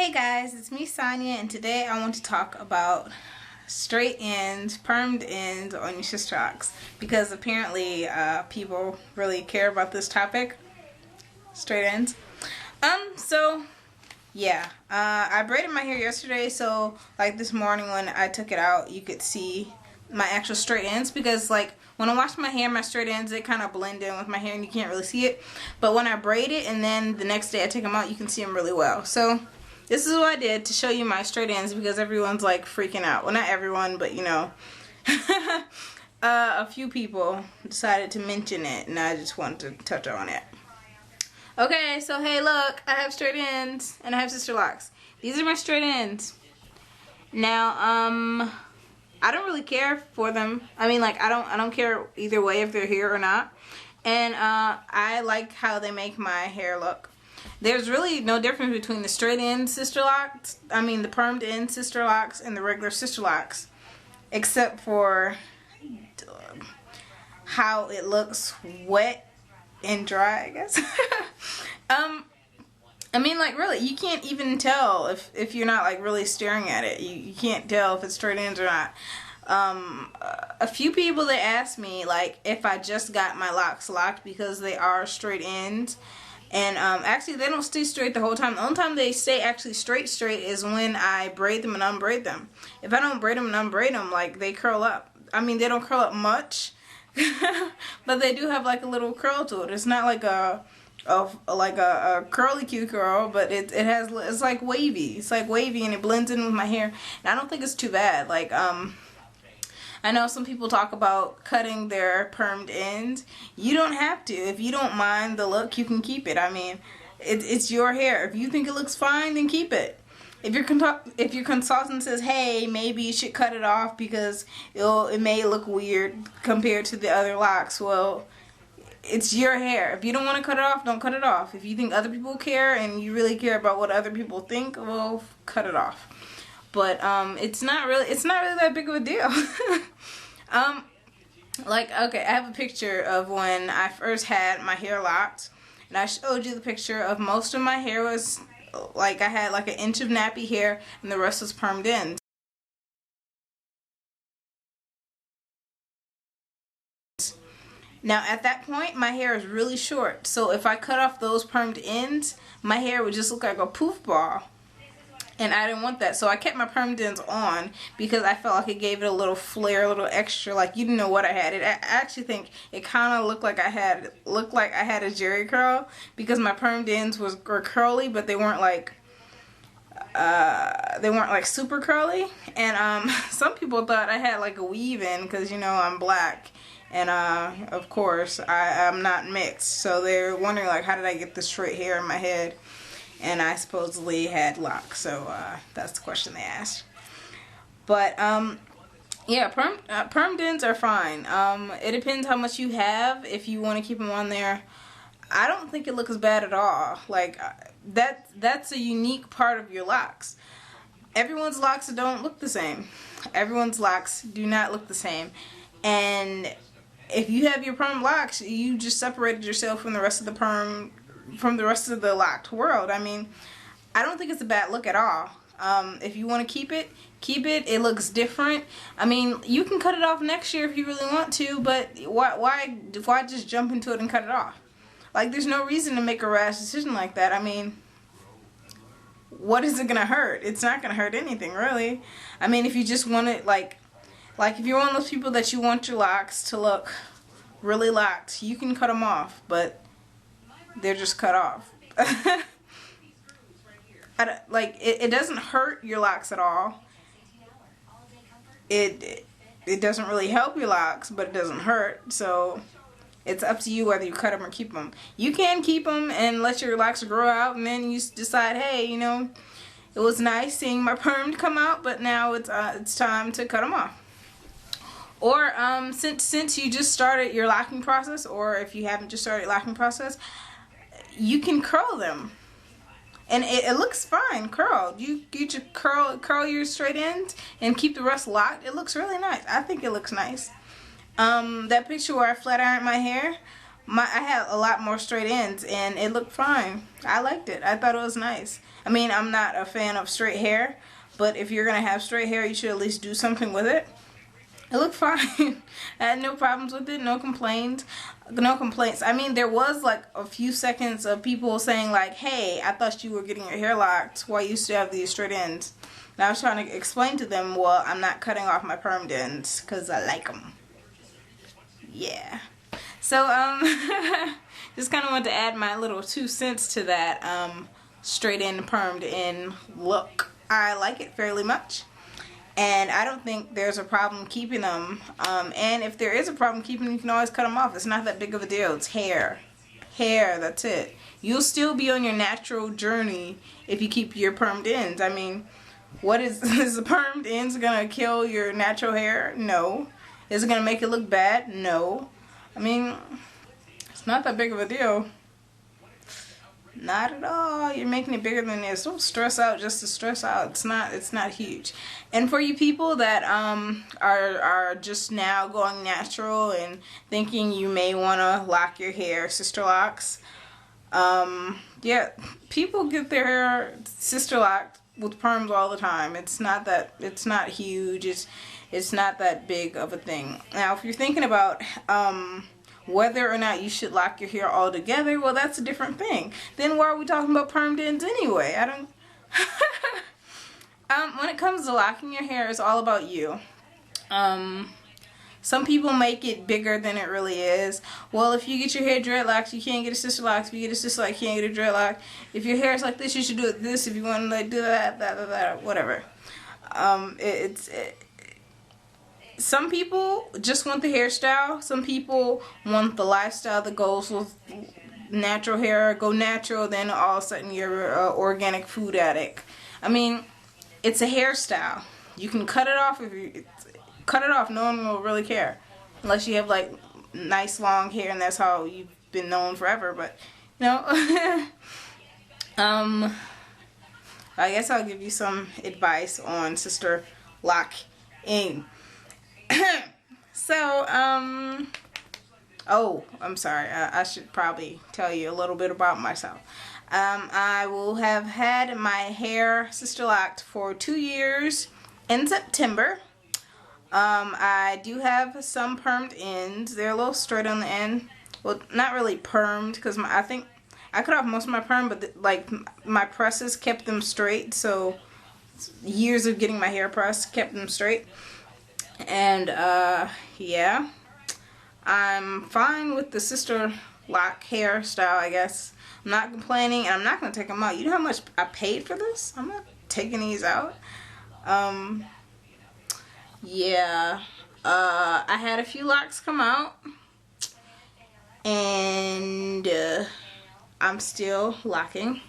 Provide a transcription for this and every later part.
Hey guys, it's me Sonia, and today I want to talk about straight ends, permed ends on your Sisterlocks, because apparently people really care about this topic, straight ends. I braided my hair yesterday, so like this morning when I took it out, you could see my actual straight ends, because like when I wash my hair, my straight ends, they kind of blend in with my hair and you can't really see it. But when I braid it and then the next day I take them out, you can see them really well. So this is what I did to show you my straight ends, because everyone's like freaking out. Well, not everyone, but you know, a few people decided to mention it, and I just wanted to touch on it. Okay, so hey, look, I have straight ends and I have Sisterlocks. These are my straight ends. Now, I don't really care for them. I mean, like, I don't care either way if they're here or not. And I like how they make my hair look. There's really no difference between the straight end Sisterlocks, the permed end Sisterlocks, and the regular Sisterlocks, except for how it looks wet and dry, I guess. Like, really, you can't even tell if you're not like really staring at it. You can't tell if it's straight ends or not. A few people, they asked me like if I just got my locks locked because they are straight ends. And actually they don't stay straight the whole time. The only time they stay actually straight is when I braid them and unbraid them. If I don't braid them and unbraid them, like, they curl up. I mean, they don't curl up much, but they do have like a little curl to it. It's not like a curly Q curl, but it's like wavy. It's like wavy and it blends in with my hair. And I don't think it's too bad. Like, I know some people talk about cutting their permed ends. You don't have to. If you don't mind the look, you can keep it. I mean, it's your hair. If you think it looks fine, then keep it. If your consultant says, hey, maybe you should cut it off because it may look weird compared to the other locks, well, it's your hair. If you don't want to cut it off, don't cut it off. If you think other people care and you really care about what other people think, well, cut it off. But it's not really that big of a deal. Like, okay, I have a picture of when I first had my hair locked, and I showed you the picture of most of my hair was like, I had like an inch of nappy hair and the rest was permed ends. Now at that point my hair is really short, so if I cut off those permed ends, my hair would just look like a poof ball. And I didn't want that, so I kept my permed ends on because I felt like it gave it a little flair, a little extra. Like, you didn't know what I had. I actually think it kind of looked like I had a jerry curl, because my permed ends were curly, but they weren't like super curly. And some people thought I had like a weave in, because you know I'm black, and of course I'm not mixed. So they're wondering like, how did I get this straight hair in my head? And I supposedly had locks, so that's the question they asked. But yeah, permed ends are fine. It depends how much you have. If you want to keep them on there, I don't think it looks bad at all. Like, that's a unique part of your locks. Everyone's locks don't look the same. Everyone's locks do not look the same. And if you have your perm locks, you just separated yourself from the rest of the locked world. I mean, I don't think it's a bad look at all. If you want to keep it, keep it. It looks different. I mean, you can cut it off next year if you really want to, but why just jump into it and cut it off? Like, there's no reason to make a rash decision like that. I mean, what is it gonna hurt? It's not gonna hurt anything, really. I mean, if you just want it, like if you're one of those people that you want your locks to look really locked, you can cut them off, but they're just cut off. It doesn't hurt your locks at all. It doesn't really help your locks, but it doesn't hurt. So it's up to you whether you cut them or keep them. You can keep them and let your locks grow out, and then you decide, hey, you know, it was nice seeing my perm come out, but now it's time to cut them off. Or since you just started your locking process, or if you haven't just started your locking process, you can curl them, and it looks fine curled. You just curl your straight ends and keep the rest locked. It looks really nice. I think it looks nice. That picture where I flat ironed my hair, I had a lot more straight ends and it looked fine. I liked it. I thought it was nice. I mean, I'm not a fan of straight hair, but if you're going to have straight hair, you should at least do something with it. It looked fine. I had no problems with it, no complaints. No complaints. I mean, there was like a few seconds of people saying like, hey, I thought you were getting your hair locked. Why you used to have these straight ends? And I was trying to explain to them, well, I'm not cutting off my permed ends because I like them. Yeah. So, just kind of wanted to add my little 2 cents to that straight end, permed end look. I like it fairly much. And I don't think there's a problem keeping them. And if there is a problem keeping them, you can always cut them off. It's not that big of a deal. It's hair. Hair, that's it. You'll still be on your natural journey if you keep your permed ends. I mean, what is the permed ends going to kill your natural hair? No. Is it going to make it look bad? No. I mean, it's not that big of a deal. Not at all. You're making it bigger than it is. Don't stress out just to stress out. It's not huge. And for you people that are just now going natural and thinking you may want to lock your hair, sister locks. Yeah, people get their hair sister locked with perms all the time. It's not huge. It's not that big of a thing. Now, if you're thinking about whether or not you should lock your hair all together, well, that's a different thing. Then why are we talking about permed ends anyway? I don't... when it comes to locking your hair, it's all about you. Some people make it bigger than it really is. Well, if you get your hair dreadlocked, you can't get a sister lock. If you get a sister lock, you can't get a dreadlock. If your hair is like this, you should do it this. If you want to like do that, whatever. Some people just want the hairstyle. Some people want the lifestyle that goes with natural hair. Go natural, then all of a sudden you're an organic food addict. I mean, it's a hairstyle. You can cut it off if you cut it off. No one will really care unless you have like nice long hair and that's how you've been known forever. But you know, I guess I'll give you some advice on sister locking. So, oh, I'm sorry. I should probably tell you a little bit about myself. I will have had my hair sister locked for 2 years in September. I do have some permed ends. They're a little straight on the end. Well, not really permed because I think I cut off most of my perm, but like my presses kept them straight. So years of getting my hair pressed kept them straight. And yeah, I'm fine with the sister lock hairstyle, I guess. I'm not complaining, and I'm not going to take them out. You know how much I paid for this? I'm not taking these out. Yeah, I had a few locks come out, and I'm still locking.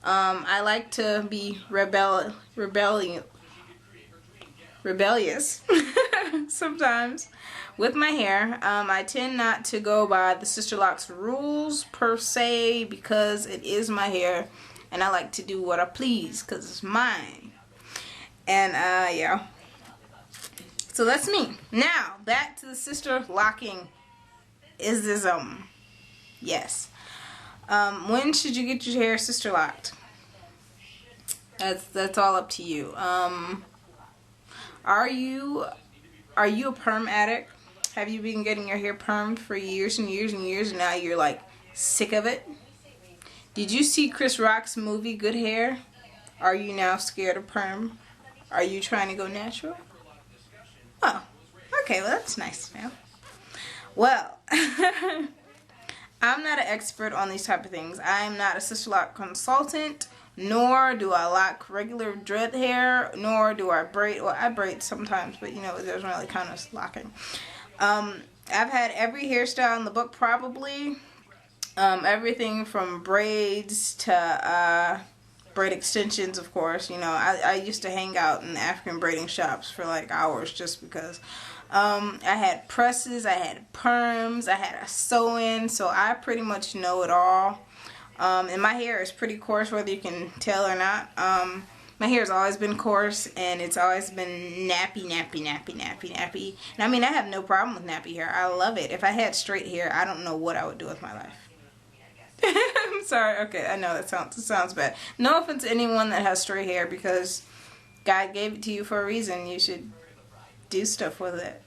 I like to be rebellious sometimes with my hair. I tend not to go by the Sisterlocks rules per se because it is my hair and I like to do what I please because it's mine. And yeah, so that's me. Now back to the sister locking ism. Yes. When should you get your hair sister locked? That's all up to you. Are you a perm addict? Have you been getting your hair permed for years and years and years and now you're like sick of it? Did you see Chris Rock's movie Good Hair? Are you now scared of perm? Are you trying to go natural? Oh, okay, well that's nice now. Well, I'm not an expert on these type of things. I'm not a Sisterlock consultant, nor do I lock regular dread hair, nor do I braid. Well, I braid sometimes, but you know, it doesn't really count as locking. I've had every hairstyle in the book probably. Everything from braids to braid extensions, of course. You know, I used to hang out in African braiding shops for like hours just because. I had presses, I had perms, I had a sew-in, so I pretty much know it all. And my hair is pretty coarse, whether you can tell or not. My hair has always been coarse, and it's always been nappy. And I mean, I have no problem with nappy hair. I love it. If I had straight hair, I don't know what I would do with my life. I'm sorry. Okay, I know that sounds bad. No offense to anyone that has straight hair, because God gave it to you for a reason. You should do stuff with it.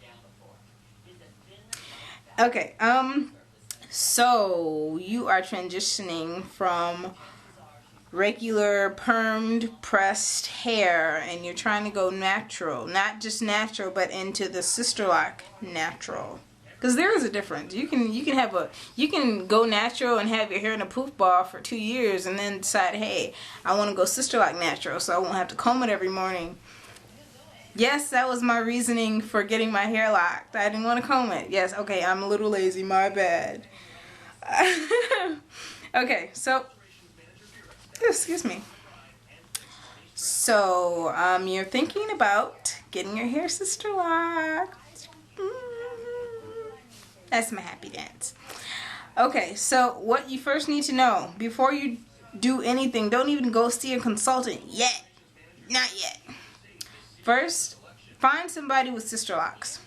Okay, so you are transitioning from regular permed pressed hair and you're trying to go natural. Not just natural, but into the Sisterlock natural. Because there is a difference. You can go natural and have your hair in a poof ball for 2 years and then decide, hey, I want to go Sisterlock natural so I won't have to comb it every morning. Yes, that was my reasoning for getting my hair locked. I didn't want to comb it. Yes, okay, I'm a little lazy, my bad. Okay, so, excuse me. So, you're thinking about getting your hair Sisterlocked. That's my happy dance. Okay, so what you first need to know, before you do anything, don't even go see a consultant yet. Not yet. First, find somebody with Sisterlocks.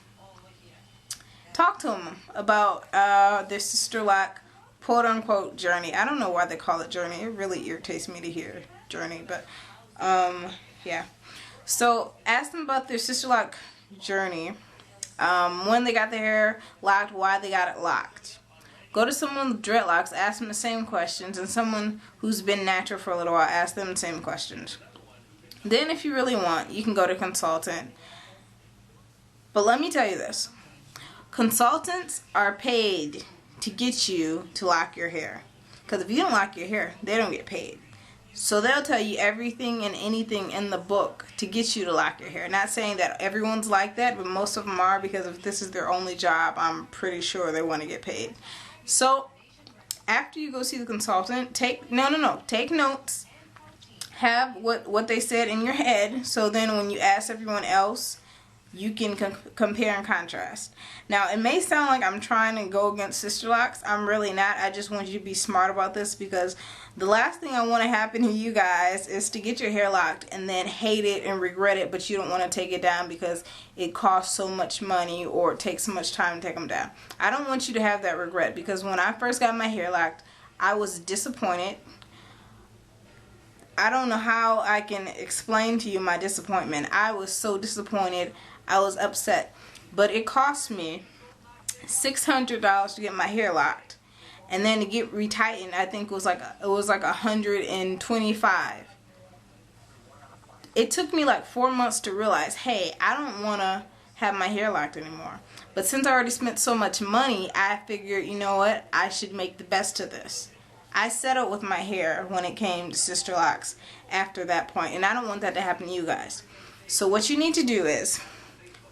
Talk to them about their Sisterlock quote-unquote journey. I don't know why they call it journey. It really irritates me to hear journey, but yeah. So ask them about their Sisterlock journey. When they got their hair locked, why they got it locked. Go to someone with dreadlocks, ask them the same questions, and someone who's been natural for a little while, ask them the same questions. Then if you really want, you can go to a consultant. But let me tell you this. Consultants are paid to get you to lock your hair. Because if you don't lock your hair, they don't get paid. So they'll tell you everything and anything in the book to get you to lock your hair. Not saying that everyone's like that, but most of them are, because if this is their only job, I'm pretty sure they want to get paid. So after you go see the consultant, take notes. Have what they said in your head, so then when you ask everyone else, you can compare and contrast. Now, it may sound like I'm trying to go against Sisterlocks. I'm really not. I just want you to be smart about this, because the last thing I want to happen to you guys is to get your hair locked and then hate it and regret it, but you don't want to take it down because it costs so much money or it takes so much time to take them down. I don't want you to have that regret, because when I first got my hair locked, I was disappointed. I don't know how I can explain to you my disappointment. I was so disappointed. I was upset. But it cost me $600 to get my hair locked. And then to get retightened, I think it was like $125. It took me like 4 months to realize, hey, I don't want to have my hair locked anymore. But since I already spent so much money, I figured, you know what, I should make the best of this. I settled with my hair when it came to Sisterlocks after that point, and I don't want that to happen to you guys. So what you need to do is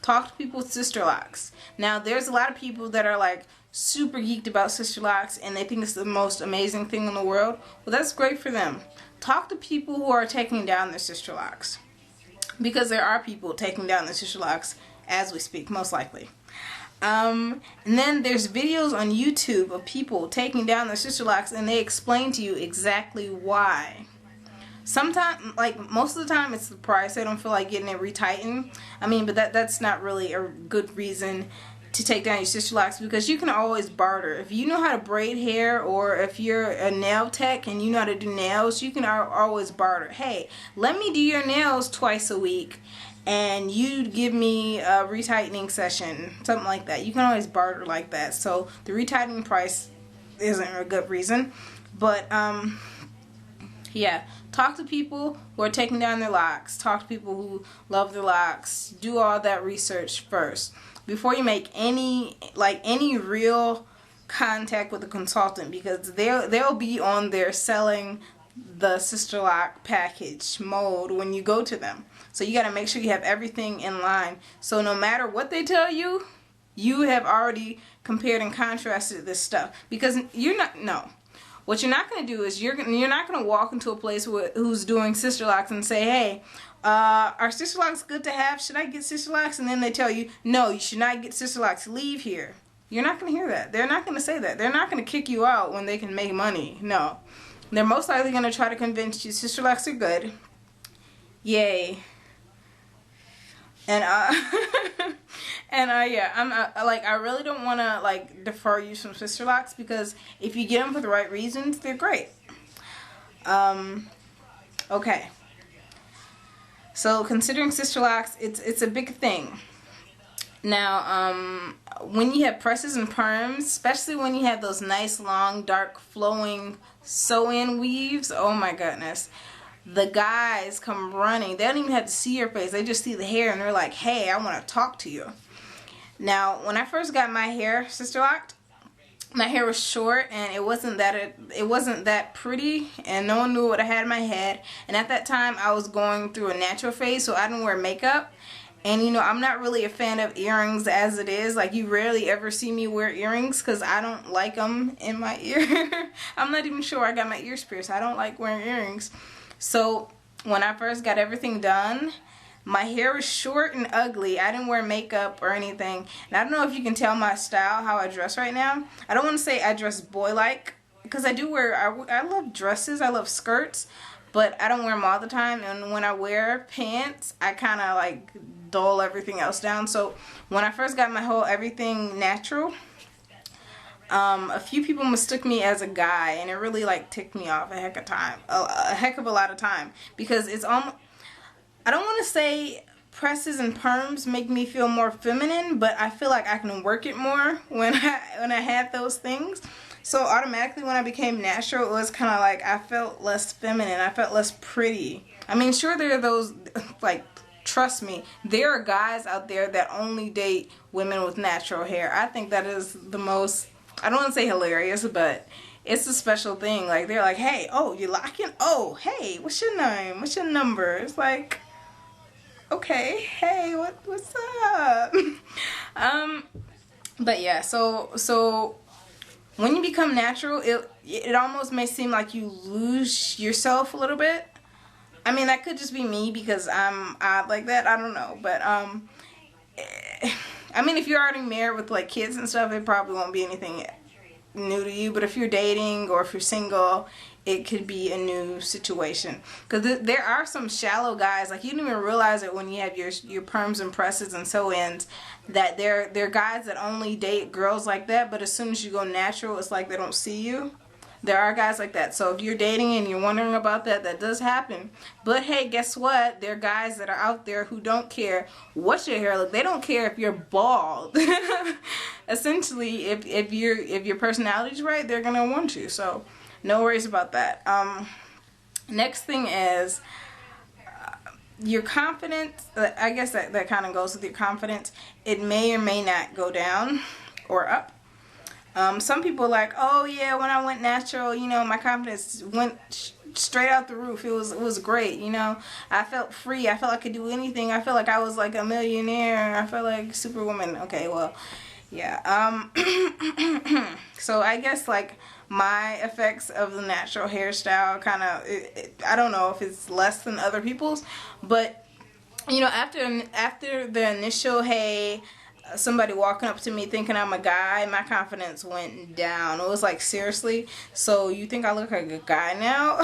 talk to people with Sisterlocks. Now, there's a lot of people that are like super geeked about Sisterlocks and they think it's the most amazing thing in the world. Well, that's great for them. Talk to people who are taking down their Sisterlocks, because there are people taking down their Sisterlocks as we speak, most likely. And then there's videos on YouTube of people taking down their Sisterlocks, and they explain to you exactly why. Sometimes, like most of the time, it's the price. They don't feel like getting it retightened. I mean, but that's not really a good reason to take down your Sisterlocks, because you can always barter. If you know how to braid hair, or if you're a nail tech and you know how to do nails, you can always barter. Hey, let me do your nails twice a week, and you give me a retightening session, something like that. You can always barter like that. So the retightening price isn't a good reason. But yeah, talk to people who are taking down their locks. Talk to people who love their locks. Do all that research first before you make any real contact with a consultant, because they'll be on there selling the Sisterlock package mode when you go to them. So you got to make sure you have everything in line. So no matter what they tell you, you have already compared and contrasted this stuff. Because what you're not going to do is you're not going to walk into a place who's doing Sisterlocks and say, hey, are Sisterlocks good to have? Should I get Sisterlocks? And then they tell you, no, you should not get Sisterlocks. Leave here. You're not going to hear that. They're not going to say that. They're not going to kick you out when they can make money. No. They're most likely going to try to convince you Sisterlocks are good. Yay. And And yeah, I'm like, I really don't want to like defer use from Sisterlocks, because if you get them for the right reasons, they're great. Okay. So considering Sisterlocks, it's a big thing. Now, when you have presses and perms, especially when you have those nice long dark flowing sew-in weaves, oh my goodness, the guys come running. They don't even have to see your face, they just see the hair and they're like, hey, I want to talk to you. Now, when I first got my hair Sisterlocked, my hair was short and it wasn't that pretty, and no one knew what I had in my head. And at that time I was going through a natural phase, so I didn't wear makeup. And you know, I'm not really a fan of earrings as it is. Like, you rarely ever see me wear earrings because I don't like them in my ear. I'm not even sure I got my ears pierced. I don't like wearing earrings. So when I first got everything done, my hair was short and ugly. I didn't wear makeup or anything. And I don't know if you can tell my style, how I dress right now. I don't want to say I dress boy-like, because I do wear, I love dresses, I love skirts, but I don't wear them all the time. And when I wear pants, I kind of like dull everything else down. So when I first got my whole everything natural, a few people mistook me as a guy, and it really like ticked me off a heck of a lot of time, because it's almost, I don't want to say presses and perms make me feel more feminine, but I feel like I can work it more when I had those things. So automatically when I became natural, it was kind of like I felt less feminine. I felt less pretty. I mean, sure, there are those, like, trust me, there are guys out there that only date women with natural hair. I think that is the most, I don't want to say hilarious, but it's a special thing. Like, they're like, hey, oh, you locking? Oh, hey, what's your name? What's your number? It's like, okay, hey, what's up? But yeah, so when you become natural, it almost may seem like you lose yourself a little bit. I mean, that could just be me because I'm odd like that. I don't know, but I mean, if you're already married with like kids and stuff, it probably won't be anything new to you. But if you're dating or if you're single, it could be a new situation, because there are some shallow guys, like, you don't even realize it when you have your perms and presses and sew-ins, that they're guys that only date girls like that, but as soon as you go natural, it's like they don't see you. There are guys like that. So if you're dating and you're wondering about that, that does happen. But hey, guess what? There are guys that are out there who don't care what your hair looks. They don't care if you're bald. Essentially, if your personality's right, they're gonna want you. So no worries about that. Next thing is your confidence. I guess that kind of goes with your confidence. It may or may not go down or up. Some people are like, oh yeah, when I went natural, you know, my confidence went straight out the roof. It was great, you know. I felt free. I felt like I could do anything. I felt like I was like a millionaire. I felt like Superwoman. Okay, well, yeah. So I guess like my effects of the natural hairstyle kind of, I don't know if it's less than other people's, but you know, after the initial, hey, somebody walking up to me thinking I'm a guy, my confidence went down. It was like, seriously, so you think I look like a guy now?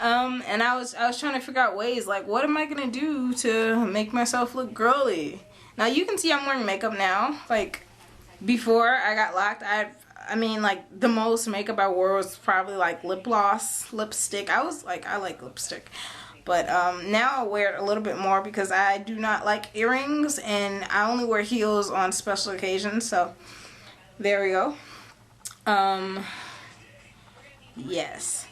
And I was trying to figure out ways, like, what am I gonna do to make myself look girly? Now you can see I'm wearing makeup now. Like, before I got locked, I mean, like, the most makeup I wore was probably like lip gloss, lipstick. I like lipstick. But now I wear it a little bit more because I do not like earrings, and I only wear heels on special occasions. So there we go. Yes.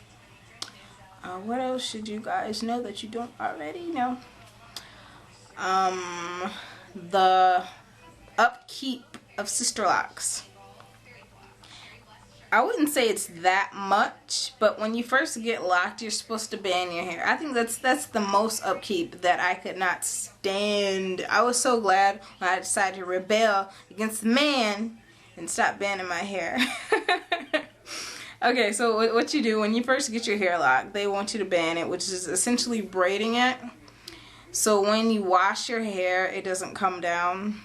What else should you guys know that you don't already know? The upkeep of Sisterlocks. I wouldn't say it's that much, but when you first get locked, you're supposed to band your hair. I think that's the most upkeep that I could not stand. I was so glad when I decided to rebel against the man and stop banding my hair. Okay, so what you do when you first get your hair locked, they want you to band it, which is essentially braiding it. So when you wash your hair, it doesn't come down.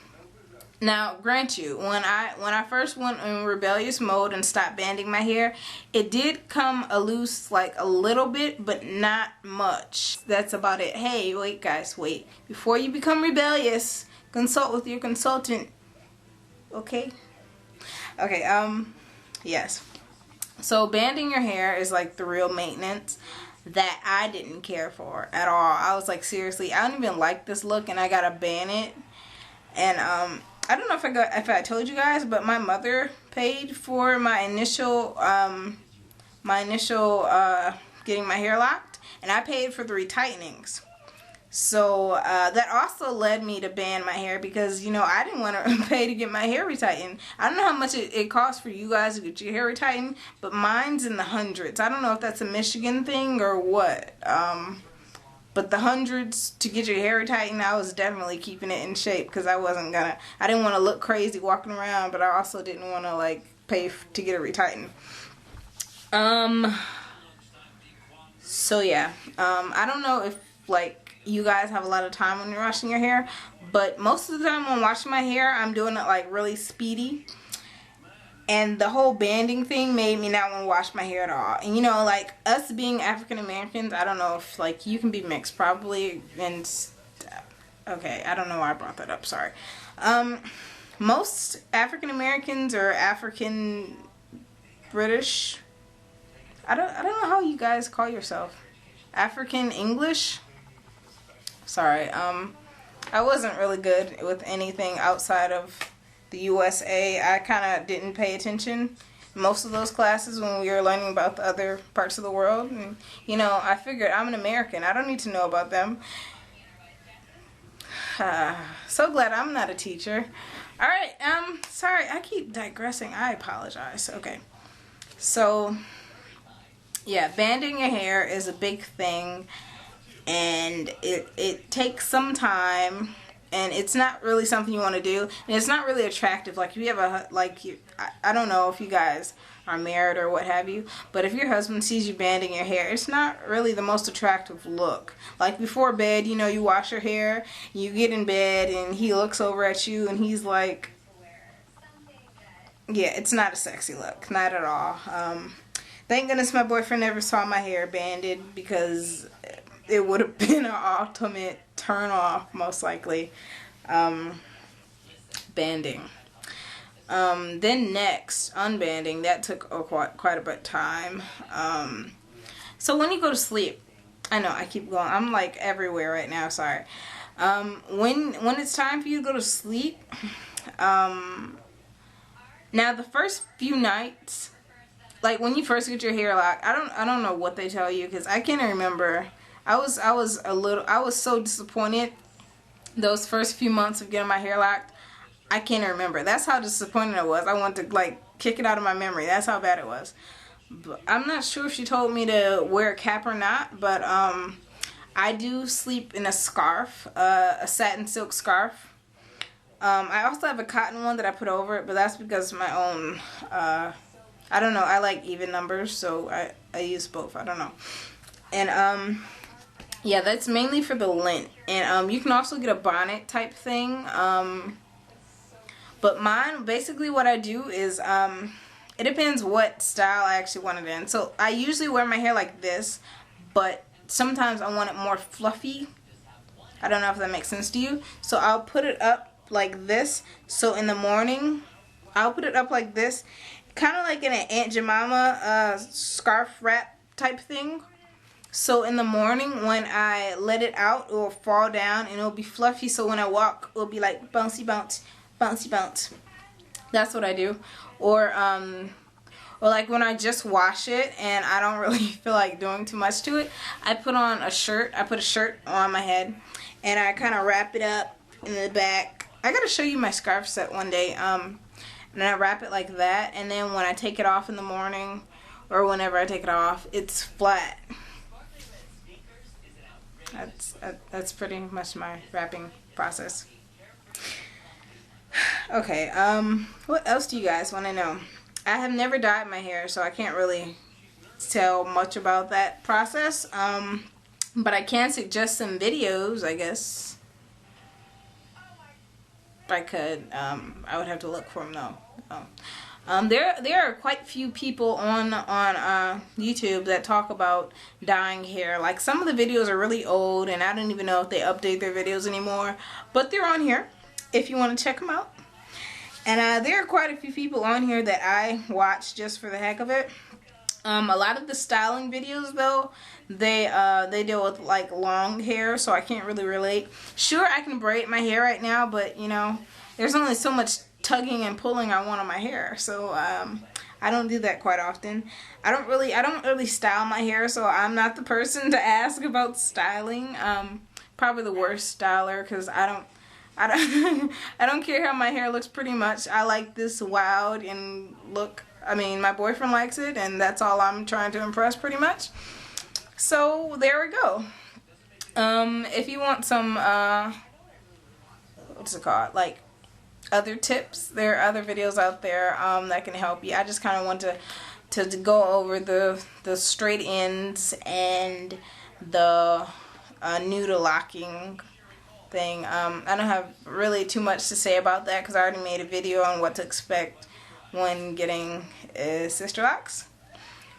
Now, grant you, when I first went in rebellious mode and stopped banding my hair, it did come loose like a little bit, but not much. That's about it. Hey, wait guys, wait. Before you become rebellious, consult with your consultant. Okay? Okay, yes. So banding your hair is like the real maintenance that I didn't care for at all. I was like, seriously, I don't even like this look and I gotta ban it. And I don't know if I told you guys, but my mother paid for my initial getting my hair locked, and I paid for the retightenings. So that also led me to ban my hair because, you know, I didn't want to pay to get my hair retightened. I don't know how much it costs for you guys to get your hair retightened, but mine's in the hundreds. I don't know if that's a Michigan thing or what. But the hundreds to get your hair retightened, I was definitely keeping it in shape because I didn't want to look crazy walking around, but I also didn't want to like pay to get it retightened. So yeah, I don't know if like you guys have a lot of time when you're washing your hair, but most of the time when washing my hair, I'm doing it like really speedy. And the whole banding thing made me not want to wash my hair at all. And you know, like us being African Americans, I don't know if like you can be mixed probably. And okay, I don't know why I brought that up. Sorry. Most African Americans or African British. I don't know how you guys call yourself. African English. Sorry. I wasn't really good with anything outside of the USA. I kind of didn't pay attention most of those classes when we were learning about the other parts of the world. And, you know, I figured I'm an American. I don't need to know about them. So glad I'm not a teacher. Alright, sorry, I keep digressing. I apologize. Okay. So, yeah, banding your hair is a big thing. And it takes some time. And it's not really something you want to do. And it's not really attractive. Like, if you have a, like, I don't know if you guys are married or what have you. But if your husband sees you banding your hair, it's not really the most attractive look. Like, before bed, you know, you wash your hair. You get in bed and he looks over at you and he's like, yeah, it's not a sexy look. Not at all. Thank goodness my boyfriend never saw my hair banded because it would have been an ultimate turn off, most likely. Banding. Then next, unbanding. That took quite a bit of time. So when you go to sleep, I know I keep going. I'm like everywhere right now. Sorry. When it's time for you to go to sleep, now the first few nights, like when you first get your hair locked, I don't know what they tell you because I can't remember. I was so disappointed those first few months of getting my hair locked. I can't remember. That's how disappointed I was. I wanted to like kick it out of my memory. That's how bad it was. But I'm not sure if she told me to wear a cap or not, but I do sleep in a scarf, a satin silk scarf. I also have a cotton one that I put over it, but that's because of my own, I don't know, I like even numbers, so I use both. I don't know. And yeah, that's mainly for the lint. And you can also get a bonnet type thing. But mine, basically what I do is, it depends what style I actually want it in. So I usually wear my hair like this, but sometimes I want it more fluffy. I don't know if that makes sense to you. So I'll put it up like this. So in the morning, I'll put it up like this. Kind of like in an Aunt Jemima scarf wrap type thing. So in the morning when I let it out, it will fall down and it will be fluffy. So when I walk, it will be like bouncy bounce, bouncy bounce. That's what I do. Or like when I just wash it and I don't really feel like doing too much to it, I put on a shirt. I put a shirt on my head and I kind of wrap it up in the back. I gotta show you my scarf set one day. And I wrap it like that, and then when I take it off in the morning or whenever I take it off, it's flat. That's pretty much my wrapping process. Okay, what else do you guys want to know? I have never dyed my hair, so I can't really tell much about that process. But I can suggest some videos, I guess. If I could, I would have to look for them though. There are quite a few people on YouTube that talk about dyeing hair. Like some of the videos are really old and I don't even know if they update their videos anymore, but they're on here. if you want to check them out. And there are quite a few people on here that I watch just for the heck of it. A lot of the styling videos though, they deal with like long hair, so I can't really relate. Sure, I can braid my hair right now, but you know, there's only so much tugging and pulling I want on my hair, so I don't do that quite often. I don't really style my hair, so I'm not the person to ask about styling. Probably the worst styler, because I don't I don't care how my hair looks pretty much. I like this wild and look. I mean, my boyfriend likes it, and that's all I'm trying to impress pretty much. So there we go. If you want some what's it called, like other tips, there are other videos out there that can help you. I just kind of want to go over the straight ends and the noodle locking thing. I don't have really too much to say about that because I already made a video on what to expect when getting Sisterlocks.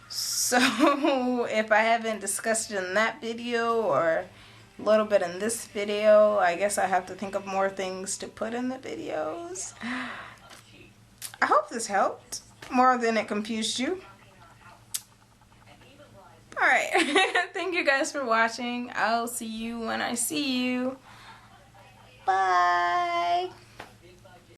So if I haven't discussed it in that video or a little bit in this video, I guess I have to think of more things to put in the videos. I hope this helped more than it confused you. Alright, thank you guys for watching. I'll see you when I see you. Bye.